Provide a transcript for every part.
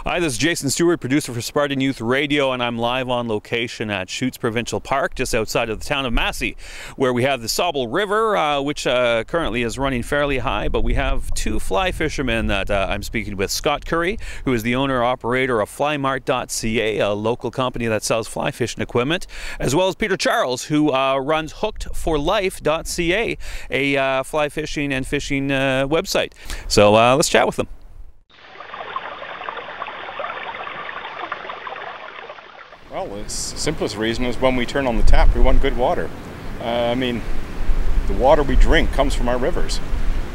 Hi, this is Jayson Stewart, producer for Spartan Youth Radio, and I'm live on location at Chutes Provincial Park, just outside of the town of Massey, where we have the Sauble River, which currently is running fairly high, but we have two fly fishermen that I'm speaking with. Scott Currie, who is the owner-operator of flymart.ca, a local company that sells fly fishing equipment, as well as Peter Charles, who runs hookedforlife.ca, a fly fishing and fishing website. So let's chat with them. Well, the simplest reason is when we turn on the tap, we want good water. I mean, the water we drink comes from our rivers,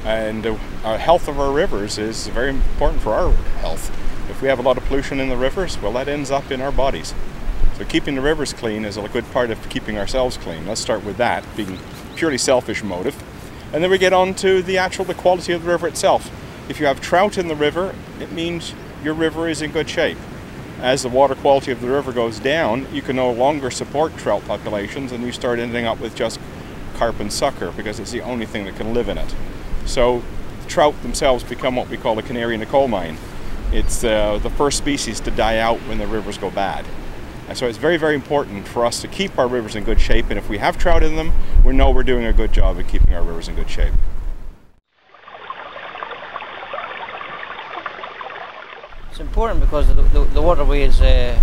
and the health of our rivers is very important for our health. If we have a lot of pollution in the rivers, well, that ends up in our bodies. So keeping the rivers clean is a good part of keeping ourselves clean. Let's start with that, being purely selfish motive. And then we get on to the quality of the river itself. If you have trout in the river, it means your river is in good shape. As the water quality of the river goes down, you can no longer support trout populations, and you start ending up with just carp and sucker, because it's the only thing that can live in it. So trout themselves become what we call a canary in a coal mine. It's the first species to die out when the rivers go bad. And so it's very, very important for us to keep our rivers in good shape, and if we have trout in them, we know we're doing a good job of keeping our rivers in good shape. It's important because the waterways, as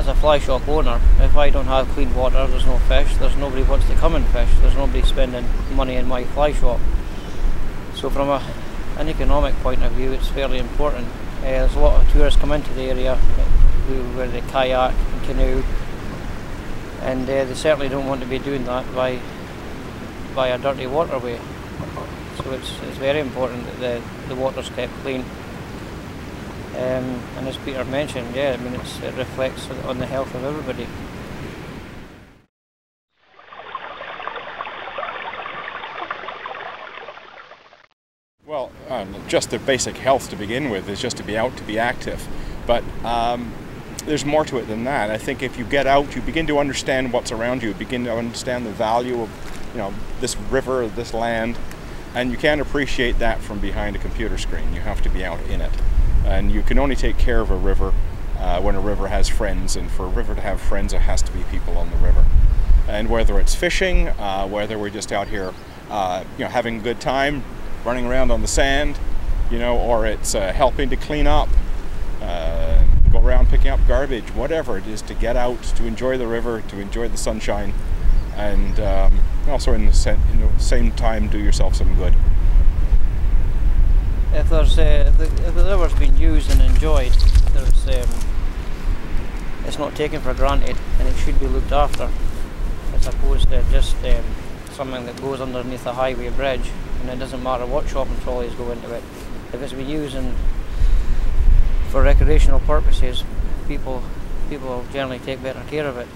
a fly shop owner, if I don't have clean water, there's no fish, there's nobody wants to come and fish, there's nobody spending money in my fly shop. So from an economic point of view, it's fairly important. There's a lot of tourists come into the area where they kayak and canoe, and they certainly don't want to be doing that by a dirty waterway. So it's very important that the water's kept clean. And as Peter mentioned, yeah, I mean, it reflects on the health of everybody. Well, just the basic health to begin with is just to be out, to be active. But there's more to it than that. I think if you get out, you begin to understand what's around you, begin to understand the value of, this river, this land, and you can't appreciate that from behind a computer screen. You have to be out in it. And you can only take care of a river when a river has friends, and for a river to have friends, there has to be people on the river. And whether it's fishing, whether we're just out here, having a good time, running around on the sand, or it's helping to clean up, go around picking up garbage, whatever it is, to get out, to enjoy the river, to enjoy the sunshine, and also in the same time do yourself some good. If the river's been used and enjoyed, it's not taken for granted, and it should be looked after, as opposed to just something that goes underneath a highway bridge, and it doesn't matter what shopping trolleys go into it. If it's been used for recreational purposes, people generally take better care of it.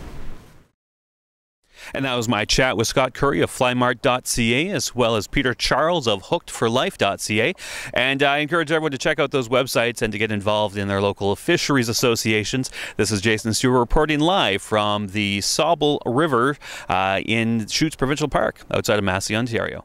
And that was my chat with Scott Currie of flymart.ca, as well as Peter Charles of hookedforlife.ca. And I encourage everyone to check out those websites and to get involved in their local fisheries associations. This is Jayson Stewart reporting live from the Sauble River in Chutes Provincial Park outside of Massey, Ontario.